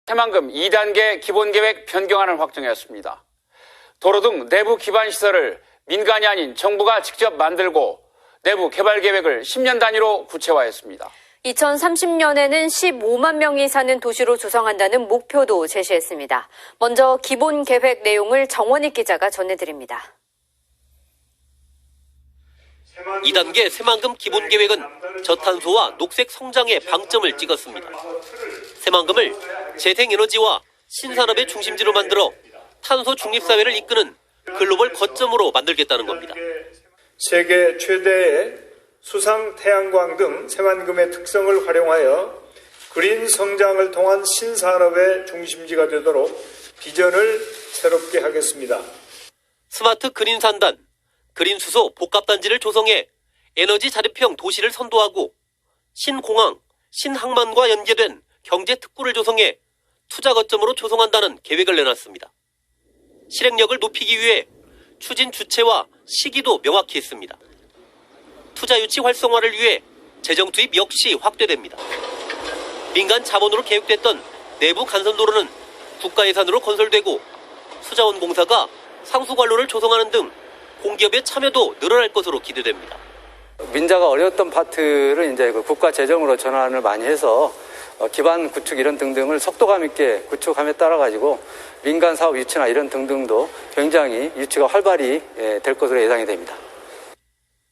새만금 2단계 기본계획 변경안을 확정했습니다. 도로 등 내부 기반 시설을 민간이 아닌 정부가 직접 만들고 내부 개발 계획을 10년 단위로 구체화했습니다. 2030년에는 15만 명이 사는 도시로 조성한다는 목표도 제시했습니다. 먼저 기본 계획 내용을 정원익 기자가 전해드립니다. 2단계 새만금 기본 계획은 저탄소와 녹색 성장에 방점을 찍었습니다. 새만금을 재생에너지와 신산업의 중심지로 만들어 탄소 중립사회를 이끄는 글로벌 거점으로 만들겠다는 겁니다. 세계 최대의 수상 태양광 등 새만금의 특성을 활용하여 그린 성장을 통한 신산업의 중심지가 되도록 비전을 새롭게 하겠습니다. 스마트 그린 산단, 그린 수소 복합단지를 조성해 에너지 자립형 도시를 선도하고 신공항, 신항만과 연계된 경제 특구를 조성해 투자 거점으로 조성한다는 계획을 내놨습니다. 실행력을 높이기 위해 추진 주체와 시기도 명확히 했습니다. 투자 유치 활성화를 위해 재정 투입 역시 확대됩니다. 민간 자본으로 계획됐던 내부 간선도로는 국가 예산으로 건설되고 수자원공사가 상수관로를 조성하는 등 공기업의 참여도 늘어날 것으로 기대됩니다. 민자가 어려웠던 파트를 이제 국가 재정으로 전환을 많이 해서 기반 구축 이런 등등을 속도감 있게 구축함에 따라 가지고 민간 사업 유치나 이런 등등도 굉장히 유치가 활발히 될 것으로 예상이 됩니다.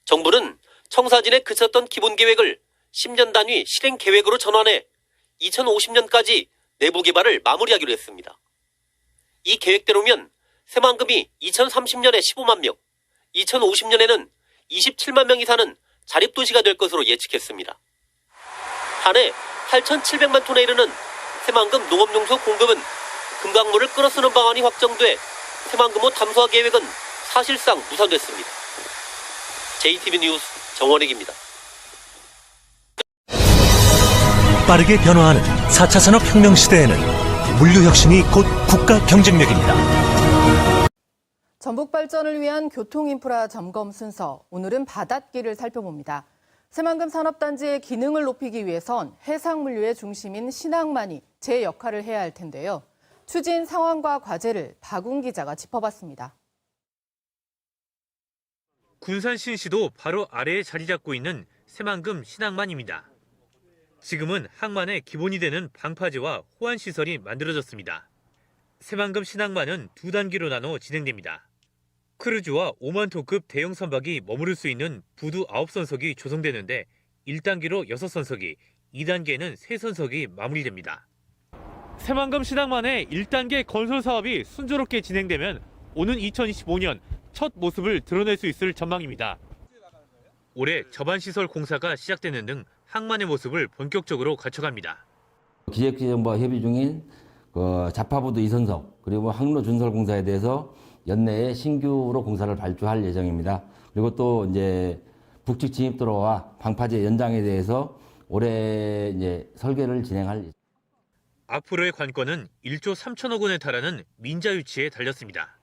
정부는 청사진에 그쳤던 기본 계획을 10년 단위 실행 계획으로 전환해 2050년까지 내부 개발을 마무리하기로 했습니다. 이 계획대로면 새만금이 2030년에 15만 명, 2050년에는 27만 명이 사는 자립도시가 될 것으로 예측했습니다. 한 해 8,700만 톤에 이르는 새만금 농업용소 공급은 금강물을 끌어쓰는 방안이 확정돼 새만금호 담소화 계획은 사실상 무산됐습니다. JTB 뉴스 정원익입니다. 빠르게 변화하는 4차 산업혁명 시대에는 물류혁신이 곧 국가 경쟁력입니다. 전북 발전을 위한 교통인프라 점검 순서, 오늘은 바닷길을 살펴봅니다. 새만금 산업단지의 기능을 높이기 위해선 해상물류의 중심인 신항만이 제 역할을 해야 할 텐데요. 추진 상황과 과제를 박웅 기자가 짚어봤습니다. 군산 신시도 바로 아래에 자리 잡고 있는 새만금 신항만입니다. 지금은 항만의 기본이 되는 방파제와 호환시설이 만들어졌습니다. 새만금 신항만은 두 단계로 나눠 진행됩니다. 크루즈와 5만 톤급 대형 선박이 머무를 수 있는 부두 9선석이 조성되는데 1단계로 6선석이, 2단계는 3선석이 마무리됩니다. 새만금 신항만의 1단계 건설 사업이 순조롭게 진행되면 오는 2025년 첫 모습을 드러낼 수 있을 전망입니다. 올해 저반시설 공사가 시작되는 등 항만의 모습을 본격적으로 갖춰갑니다. 기획재정부와 협의 중인 자파부두 2선석 그리고 항로 준설 공사에 대해서 연내에 신규로 공사를 발주할 예정입니다. 그리고 또 이제 북측 진입도로와 방파제 연장에 대해서 올해 이제 설계를 진행할. 앞으로의 관건은 1조 3천억 원에 달하는 민자 유치에 달렸습니다.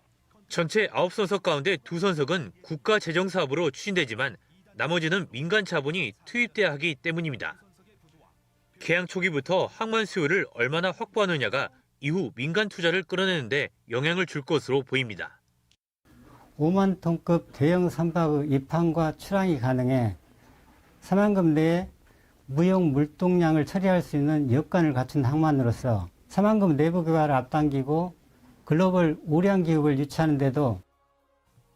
전체 9선석 가운데 2선석은 국가 재정 사업으로 추진되지만 나머지는 민간 자본이 투입돼야 하기 때문입니다. 개항 초기부터 항만 수요를 얼마나 확보하느냐가 이후 민간 투자를 끌어내는데 영향을 줄 것으로 보입니다. 5만 톤급 대형 선박의 입항과 출항이 가능해 새만금 내에 무역 물동량을 처리할 수 있는 여건을 갖춘 항만으로서 새만금 내부 개발을 앞당기고 글로벌 우량 기업을 유치하는 데도.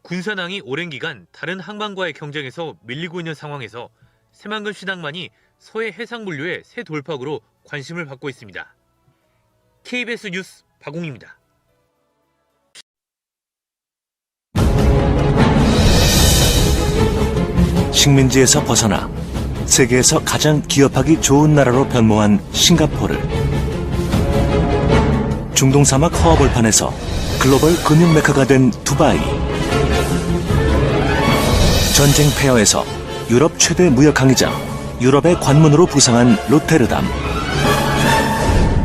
군산항이 오랜 기간 다른 항만과의 경쟁에서 밀리고 있는 상황에서 새만금 신항만이 서해 해상물류의 새 돌파구로 관심을 받고 있습니다. KBS 뉴스 박웅입니다. 식민지에서 벗어나 세계에서 가장 기업하기 좋은 나라로 변모한 싱가포르. 중동 사막 허허벌판에서 글로벌 금융 메카가 된 두바이. 전쟁 폐허에서 유럽 최대 무역 항이장, 유럽의 관문으로 부상한 로테르담.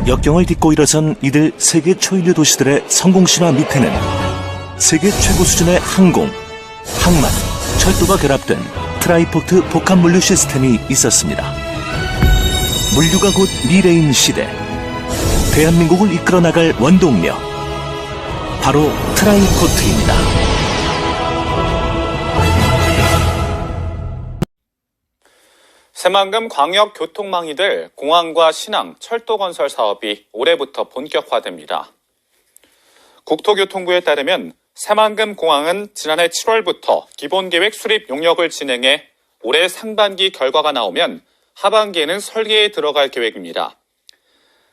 역경을 딛고 일어선 이들 세계 초인류 도시들의 성공 신화 밑에는 세계 최고 수준의 항공, 항만, 철도가 결합된 트라이포트 복합 물류 시스템이 있었습니다. 물류가 곧 미래인 시대. 대한민국을 이끌어 나갈 원동력. 바로 트라이포트입니다. 새만금 광역 교통망이 될 공항과 신항, 철도 건설 사업이 올해부터 본격화됩니다. 국토교통부에 따르면 새만금 공항은 지난해 7월부터 기본계획 수립 용역을 진행해 올해 상반기 결과가 나오면 하반기에는 설계에 들어갈 계획입니다.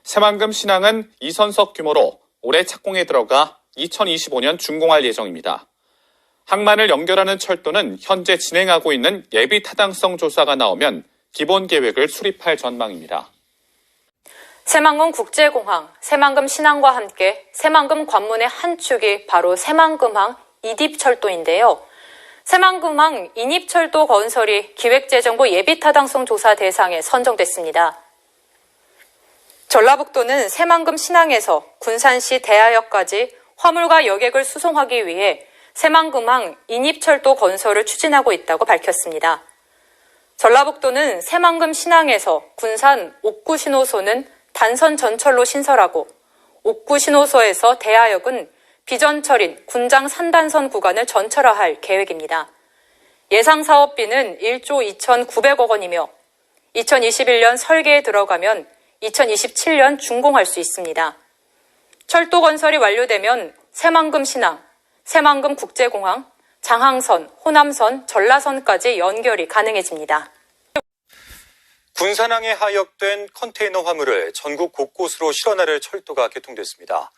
새만금 신항은 2선석 규모로 올해 착공에 들어가 2025년 준공할 예정입니다. 항만을 연결하는 철도는 현재 진행하고 있는 예비 타당성 조사가 나오면 기본 계획을 수립할 전망입니다. 새만금 국제공항, 새만금 신항과 함께 새만금 관문의 한 축이 바로 새만금항 이립철도인데요. 새만금항 인입철도 건설이 기획재정부 예비타당성 조사 대상에 선정됐습니다. 전라북도는 새만금 신항에서 군산시 대하역까지 화물과 여객을 수송하기 위해 새만금항 인입철도 건설을 추진하고 있다고 밝혔습니다. 전라북도는 새만금 신항에서 군산 옥구 신호소는 단선 전철로 신설하고 옥구 신호소에서 대하역은 비전철인 군장 3단선 구간을 전철화할 계획입니다. 예상 사업비는 1조 2,900억 원이며 2021년 설계에 들어가면 2027년 준공할 수 있습니다. 철도 건설이 완료되면 새만금 신항, 새만금 국제공항, 장항선, 호남선, 전라선까지 연결이 가능해집니다. 군산항에 하역된 컨테이너 화물을 전국 곳곳으로 실어나를 철도가 개통됐습니다.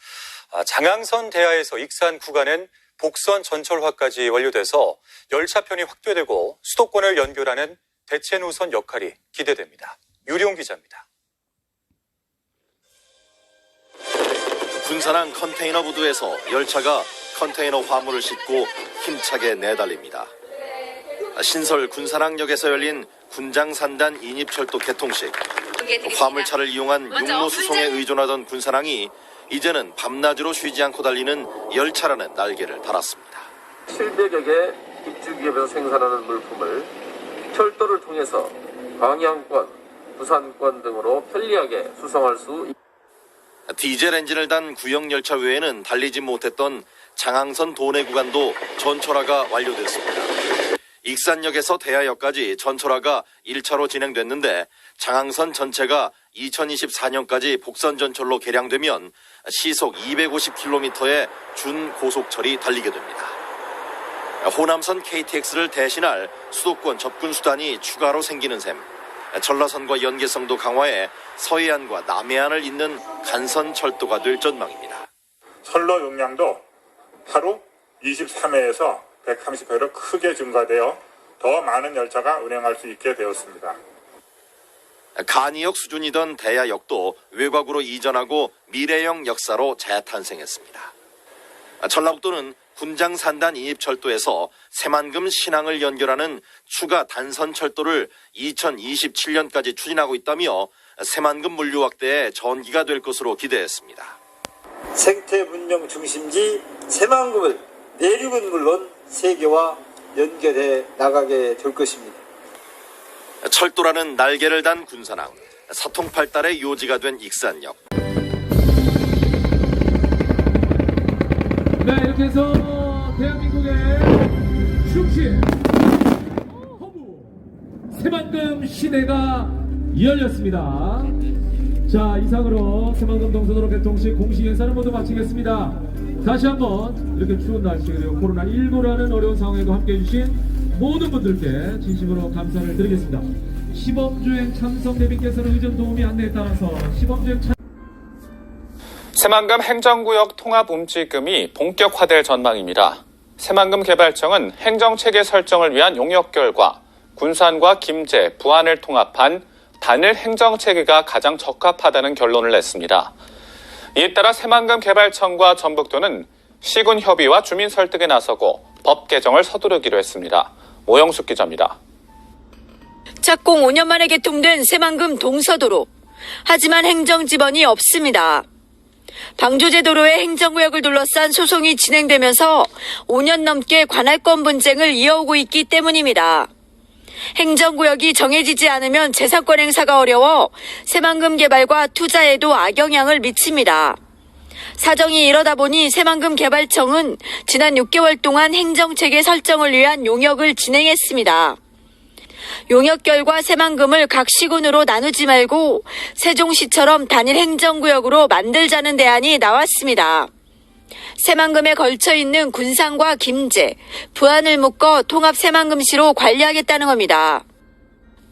장항선 대하에서 익산 구간은 복선 전철화까지 완료돼서 열차편이 확대되고 수도권을 연결하는 대체 노선 역할이 기대됩니다. 유리용 기자입니다. 군산항 컨테이너 부두에서 열차가 컨테이너 화물을 싣고 힘차게 내달립니다. 신설 군산항역에서 열린 군장산단 인입철도 개통식. 화물차를 이용한 육로 수송에 의존하던 군산항이 이제는 밤낮으로 쉬지 않고 달리는 열차라는 날개를 달았습니다. 700여 개 입주기업에서 생산하는 물품을 철도를 통해서 광양권, 부산권 등으로 편리하게 수송할 수 있습니다. 디젤 엔진을 단 구형 열차 외에는 달리지 못했던 장항선 도내 구간도 전철화가 완료됐습니다. 익산역에서 대하역까지 전철화가 1차로 진행됐는데 장항선 전체가 2024년까지 복선 전철로 개량되면 시속 250km의 준고속철이 달리게 됩니다. 호남선 KTX를 대신할 수도권 접근 수단이 추가로 생기는 셈. 전라선과 연계성도 강화해 서해안과 남해안을 잇는 간선 철도가 될 전망입니다. 선로 용량도 하루 23회에서 130회로 크게 증가되어 더 많은 열차가 운행할 수 있게 되었습니다. 간이역 수준이던 대하역도 외곽으로 이전하고 미래형 역사로 재탄생했습니다. 전라북도는 군장산단 인입철도에서 새만금 신항을 연결하는 추가 단선 철도를 2027년까지 추진하고 있다며 새만금 물류 확대의 전기가 될 것으로 기대했습니다. 생태 문명 중심지 새만금을 내륙은 물론 세계와 연결해 나가게 될 것입니다. 철도라는 날개를 단 군산항, 사통팔달의 요지가 된 익산역. 네, 이렇게 해서 대한민국의 중심 허무 새만금 시내가 열렸습니다. 자, 이상으로 새만금 동서도로 개통식 공식 행사를 모두 마치겠습니다. 다시 한번 이렇게 추운 날씨 그리고 코로나19라는 어려운 상황에도 함께해 주신 모든 분들께 진심으로 감사를 드리겠습니다. 시범주행 참석 대비께서는 의전 도우미 안내에 따라서 시범주행 새만금 행정구역 통합움직임이 본격화될 전망입니다. 새만금 개발청은 행정체계 설정을 위한 용역 결과 군산과 김제, 부안을 통합한 단일 행정체계가 가장 적합하다는 결론을 냈습니다. 이에 따라 새만금 개발청과 전북도는 시군 협의와 주민 설득에 나서고 법 개정을 서두르기로 했습니다. 오영숙 기자입니다. 착공 5년 만에 개통된 새만금 동서도로. 하지만 행정지번이 없습니다. 방조제도로의 행정구역을 둘러싼 소송이 진행되면서 5년 넘게 관할권 분쟁을 이어오고 있기 때문입니다. 행정구역이 정해지지 않으면 재산권 행사가 어려워 새만금 개발과 투자에도 악영향을 미칩니다. 사정이 이러다 보니 새만금 개발청은 지난 6개월 동안 행정체계 설정을 위한 용역을 진행했습니다. 용역 결과 새만금을 각 시군으로 나누지 말고 세종시처럼 단일 행정구역으로 만들자는 대안이 나왔습니다. 새만금에 걸쳐 있는 군산과 김제, 부안을 묶어 통합 새만금시로 관리하겠다는 겁니다.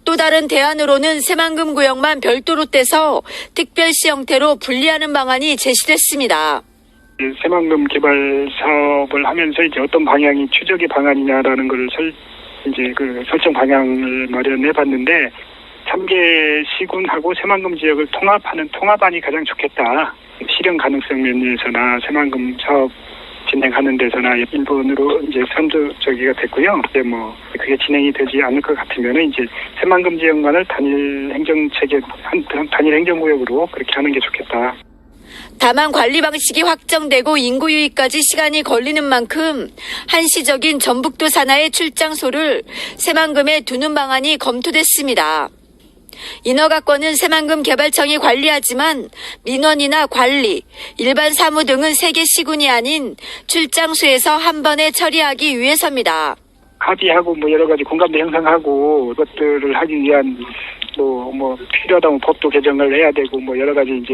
또 다른 대안으로는 새만금 구역만 별도로 떼서 특별시 형태로 분리하는 방안이 제시됐습니다. 새만금 개발 사업을 하면서 이제 어떤 방향이 추적의 방안이냐라는 걸 설정 방향을 마련해 봤는데 3개 시군하고 새만금 지역을 통합하는 통합안이 가장 좋겠다. 실현 가능성 면에서나 새만금 사업 진행하는 데서나 일본으로 이제 선두적이가 됐고요. 이제 그게 진행이 되지 않을 것 같으면은 이제 새만금 지역만을 단일 행정체계, 단일 행정구역으로 그렇게 하는 게 좋겠다. 다만 관리 방식이 확정되고 인구 유입까지 시간이 걸리는 만큼 한시적인 전북도 산하의 출장소를 새만금에 두는 방안이 검토됐습니다. 인허가권은 새만금 개발청이 관리하지만 민원이나 관리, 일반 사무 등은 3개 시군이 아닌 출장소에서 한 번에 처리하기 위해서입니다. 합의하고 여러 가지 공감대 형성하고 그것들을 하기 위한 필요하다면 법도 개정을 해야 되고 여러 가지 이제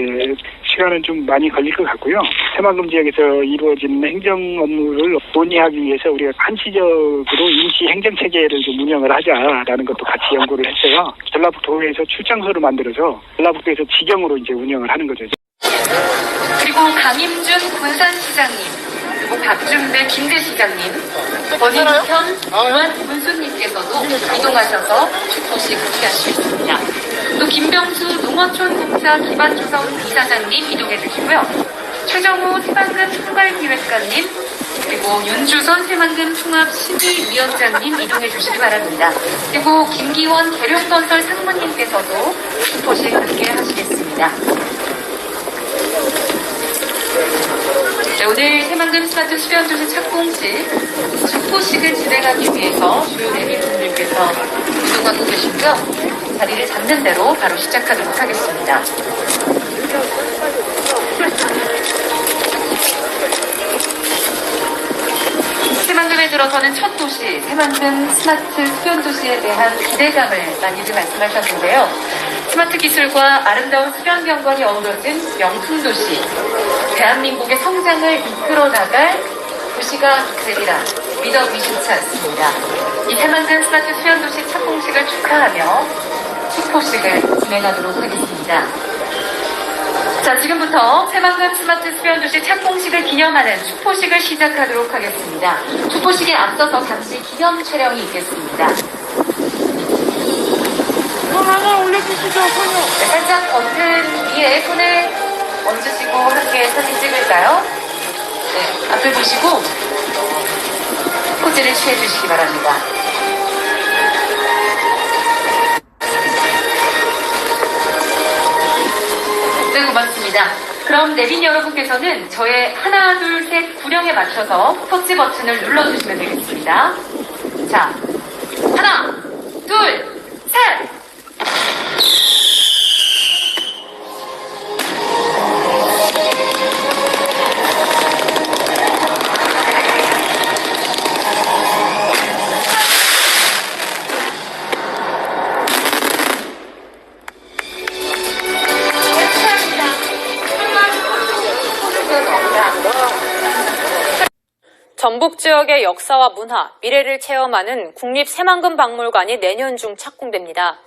시간은 좀 많이 걸릴 것 같고요. 새만금 지역에서 이루어지는 행정 업무를 논의하기 위해서 우리가 한시적으로 임시 행정 체계를 좀 운영을 하자라는 것도 같이 연구를 했어요. 전라북도에서 출장소를 만들어서 전라북도에서 지경으로 이제 운영을 하는 거죠. 그리고 강임준 군산시장님, 그리고 박준배 김대시장님, 권인현 문수님께서도 이동하셔서 축포식 함께하시겠습니다. 또 김병수 농어촌 공사 기반조성 이사장님 이동해 주시고요. 최정우 새만금 총괄기획관님, 그리고 윤주선 새만금 통합심의위원장님 이동해 주시기 바랍니다. 그리고 김기원 계룡건설 상무님께서도 축포식 함께 하시겠습니다. 네, 오늘 새만금 스마트 수변도시 착공식 축포식을 진행하기 위해서 주요 대비분들께서 이동하고 계시고요. 자리를 잡는 대로 바로 시작하도록 하겠습니다. 새만금에 들어서는 첫 도시, 새만금 스마트 수변도시에 대한 기대감을 많이들 말씀하셨는데요. 스마트 기술과 아름다운 수변 경관이 어우러진 명품도시, 대한민국의 성장을 이끌어 나갈 도시가 되리라 믿어 의심치 않습니다. 이 새만금 스마트 수변도시 착공식을 축하하며 축포식을 진행하도록 하겠습니다. 자, 지금부터 새만금 스마트 수변도시 착공식을 기념하는 축포식을 시작하도록 하겠습니다. 축포식에 앞서서 잠시 기념 촬영이 있겠습니다. 네, 살짝 버튼 위에 손을 얹으시고 함께 사진 찍을까요? 네, 앞을 보시고 포즈를 취해주시기 바랍니다. 네, 고맙습니다. 그럼 내빈 여러분께서는 저의 하나, 둘, 셋 구령에 맞춰서 터치 버튼을 눌러주시면 되겠습니다. 자, 하나, 둘, 셋! 전북 지역의 역사와 문화, 미래를 체험하는 국립새만금박물관이 내년 중 착공됩니다.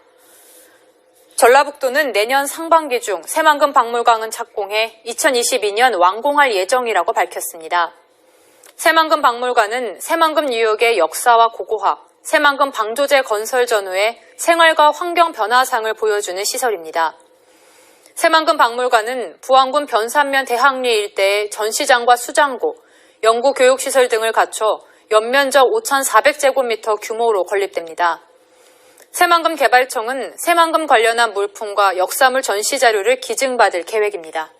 전라북도는 내년 상반기 중 새만금박물관을 착공해 2022년 완공할 예정이라고 밝혔습니다. 새만금박물관은 새만금 유역의 역사와 고고학, 새만금 방조제 건설 전후의 생활과 환경 변화상을 보여주는 시설입니다. 새만금박물관은 부안군 변산면 대학리 일대의 전시장과 수장고, 연구교육시설 등을 갖춰 연면적 5,400제곱미터 규모로 건립됩니다. 새만금 개발청은 새만금 관련한 물품과 역사물 전시 자료를 기증받을 계획입니다.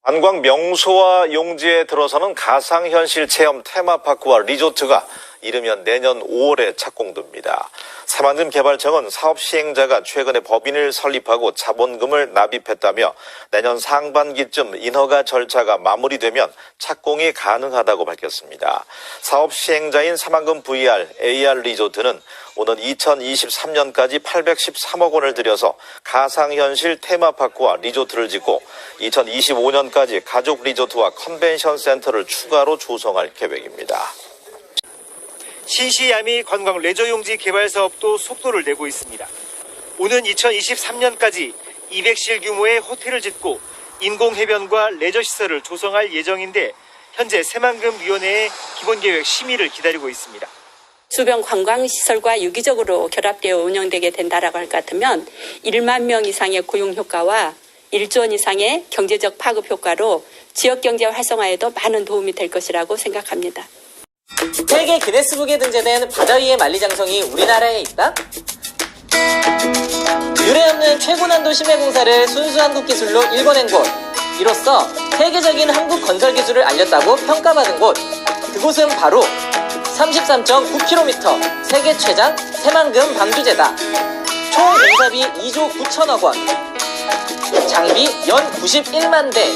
관광 명소와 용지에 들어서는 가상현실 체험 테마파크와 리조트가 이르면 내년 5월에 착공됩니다. 새만금 개발청은 사업 시행자가 최근에 법인을 설립하고 자본금을 납입했다며 내년 상반기쯤 인허가 절차가 마무리되면 착공이 가능하다고 밝혔습니다. 사업 시행자인 새만금 VR, AR 리조트는 오는 2023년까지 813억 원을 들여서 가상현실 테마파크와 리조트를 짓고 2025년까지 가족 리조트와 컨벤션 센터를 추가로 조성할 계획입니다. 신시야미 관광 레저용지 개발 사업도 속도를 내고 있습니다. 오는 2023년까지 200실 규모의 호텔을 짓고 인공해변과 레저시설을 조성할 예정인데 현재 새만금위원회의 기본계획 심의를 기다리고 있습니다. 주변 관광시설과 유기적으로 결합되어 운영되게 된다라고 할 것 같으면 1만 명 이상의 고용 효과와 1조 원 이상의 경제적 파급 효과로 지역경제 활성화에도 많은 도움이 될 것이라고 생각합니다. 세계 기네스북에 등재된 바다 위의 만리장성이 우리나라에 있다? 유례없는 최고난도 심해공사를 순수 한국 기술로 일궈낸 곳, 이로써 세계적인 한국 건설 기술을 알렸다고 평가받은 곳, 그곳은 바로 33.9km 세계 최장 새만금 방주제다. 총 공사비 2조 9천억 원, 장비 연 91만 대,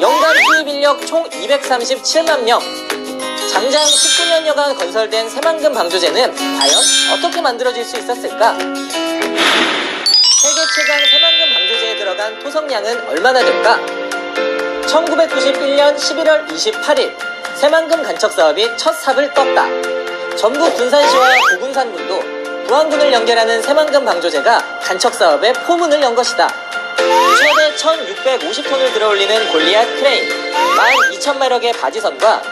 연간 투입 인력 총 237만 명. 장장 19년여간 건설된 새만금 방조제는 과연 어떻게 만들어질 수 있었을까? 세계 최강 새만금 방조제에 들어간 토성량은 얼마나 될까? 1991년 11월 28일 새만금 간척 사업이 첫 삽을 떴다. 전북 군산시와 고군산군도 부안군을 연결하는 새만금 방조제가 간척 사업의 포문을 연 것이다. 최대 1650톤을 들어올리는 골리앗 크레인, 12,000마력의 바지선과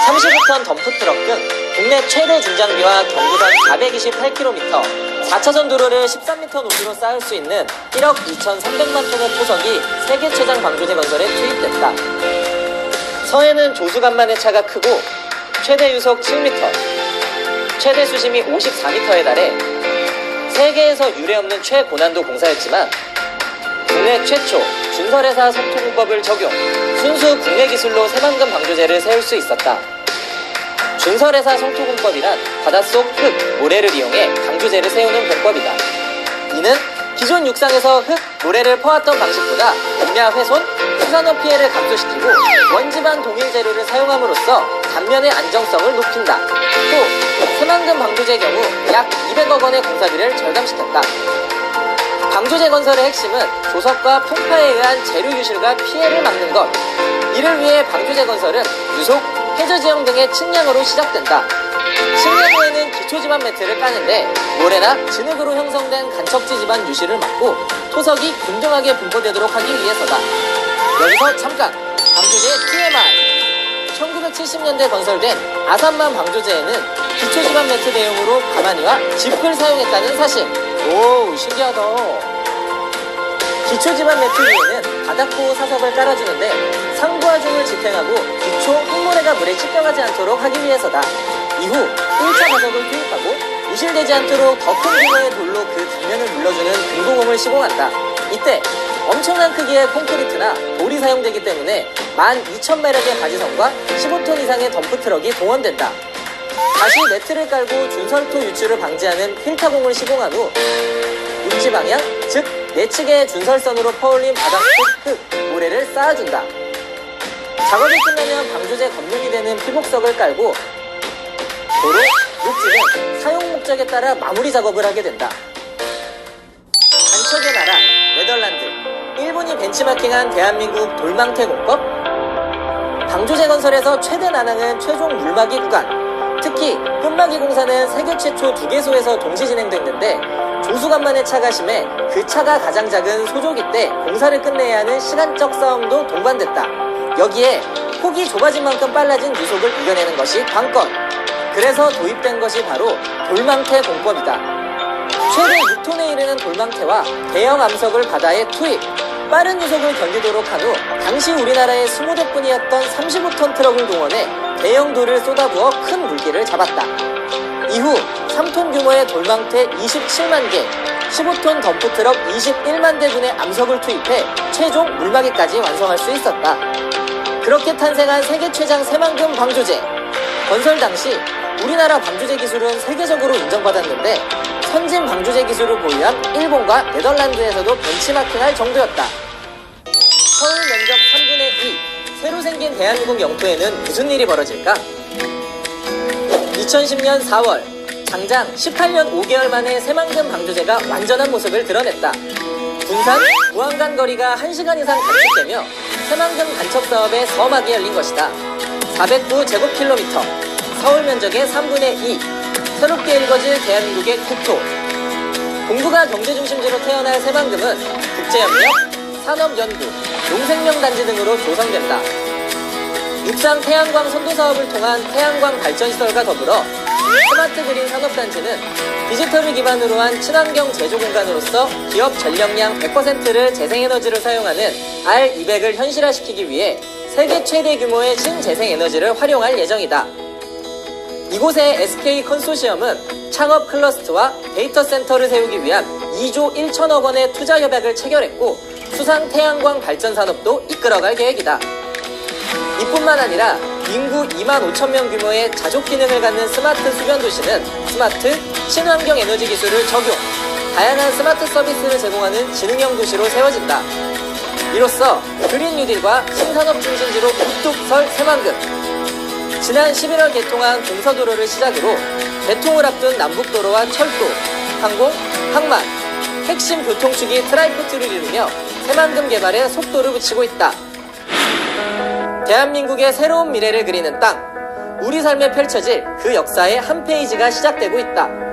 35톤 덤프트럭 등 국내 최대 중장비와 경부선 428km, 4차선 도로를 13m 높이로 쌓을 수 있는 1억 2,300만 톤의 토석이 세계 최장 방조제 건설에 투입됐다. 서해는 조수간만의 차가 크고 최대 유속 7m, 최대 수심이 54m에 달해 세계에서 유례없는 최고난도 공사였지만 국내 최초 준설회사 석토공법을 적용, 순수 국내 기술로 새만금 방조제를 세울 수 있었다. 준설회사 성토공법이란 바닷속 흙, 모래를 이용해 방조제를 세우는 공법이다. 이는 기존 육상에서 흙, 모래를 퍼왔던 방식보다 공야 훼손, 수산업 피해를 감소시키고 원지반 동일 재료를 사용함으로써 단면의 안정성을 높인다. 또 새만금 방조제의 경우 약 200억 원의 공사비를 절감시켰다. 방조제 건설의 핵심은 조석과 풍파에 의한 재료 유실과 피해를 막는 것. 이를 위해 방조제 건설은 유속, 해저지형 등의 측량으로 시작된다. 측량 후에는 기초지반 매트를 까는데 모래나 진흙으로 형성된 간척지 지반 유실을 막고 토석이 균등하게 분포되도록 하기 위해서다. 여기서 잠깐! 방조제의 TMI! 1970년대 건설된 아산만 방조제에는 기초지반 매트 대용으로 가마니와 짚을 사용했다는 사실. 오, 신기하다. 기초지반 매트 위에는 바닥보호 사석을 깔아주는데 상부하 중을 집행하고 기초 흙모래가 물에 습격하지 않도록 하기 위해서다. 이후 1차 바석을 투입하고 유실되지 않도록 더 큰 규모의 돌로 그 단면을 눌러주는 등고공을 시공한다. 이때 엄청난 크기의 콘크리트나 돌이 사용되기 때문에 12,000마력의 바지선과 15톤 이상의 덤프트럭이 동원된다. 다시 매트를 깔고 준설토 유출을 방지하는 필타공을 시공한 후 육지 방향, 즉 내측의 준설선으로 퍼올린 바닥 속 흙, 모래를 쌓아준다. 작업이 끝나면 방조제 건물이 되는 피복석을 깔고 도로, 육지 등 사용 목적에 따라 마무리 작업을 하게 된다. 간척의 나라, 네덜란드, 일본이 벤치마킹한 대한민국 돌망태 공법? 방조제 건설에서 최대 난항은 최종 물막이 구간. 특히 끝막이 공사는 세계 최초 2개소에서 동시 진행됐는데 조수간만의 차가 심해 그 차가 가장 작은 소조기 때 공사를 끝내야 하는 시간적 싸움도 동반됐다. 여기에 폭이 좁아진 만큼 빨라진 유속을 이겨내는 것이 관건. 그래서 도입된 것이 바로 돌망태 공법이다. 최대 6톤에 이르는 돌망태와 대형 암석을 바다에 투입, 빠른 유속을 견디도록 한 후 당시 우리나라의 20대뿐이었던 35톤 트럭을 동원해 대형 돌을 쏟아부어 큰 물기를 잡았다. 이후 3톤 규모의 돌망태 27만 개, 15톤 덤프트럭 21만 대분의 암석을 투입해 최종 물막이까지 완성할 수 있었다. 그렇게 탄생한 세계 최장 새만금 방조제. 건설 당시 우리나라 방조제 기술은 세계적으로 인정받았는데 선진 방조제 기술을 보유한 일본과 네덜란드에서도 벤치마킹할 정도였다. 서울 면적 3분의 2, 새로 생긴 대한민국 영토에는 무슨 일이 벌어질까? 2010년 4월, 장장 18년 5개월 만에 새만금 방조제가 완전한 모습을 드러냈다. 군산, 부안 간 거리가 1시간 이상 단축되며 새만금 간척 사업의 서막이 열린 것이다. 409제곱킬로미터, 서울 면적의 3분의 2, 새롭게 일궈질 대한민국의 국토. 공부가 경제중심지로 태어날 새만금은 국제협력, 산업연구, 농생명단지 등으로 조성된다. 육상 태양광 선도 사업을 통한 태양광 발전시설과 더불어 스마트 그린 산업단지는 디지털을 기반으로 한 친환경 제조 공간으로서 기업 전력량 100%를 재생에너지를 사용하는 R200을 현실화시키기 위해 세계 최대 규모의 신재생에너지를 활용할 예정이다. 이곳의 SK 컨소시엄은 창업 클러스터와 데이터 센터를 세우기 위한 2조 1천억 원의 투자 협약을 체결했고 수상 태양광 발전 산업도 이끌어갈 계획이다. 이뿐만 아니라 인구 2만 5천 명 규모의 자족 기능을 갖는 스마트 수변 도시는 스마트 친환경 에너지 기술을 적용, 다양한 스마트 서비스를 제공하는 지능형 도시로 세워진다. 이로써 그린 뉴딜과 신산업 중심지로 우뚝 설 새만금. 지난 11월 개통한 동서도로를 시작으로 개통을 앞둔 남북도로와 철도, 항공, 항만, 핵심 교통축이 트라이포트를 이루며 새만금 개발에 속도를 붙이고 있다. 대한민국의 새로운 미래를 그리는 땅, 우리 삶에 펼쳐질 그 역사의 한 페이지가 시작되고 있다.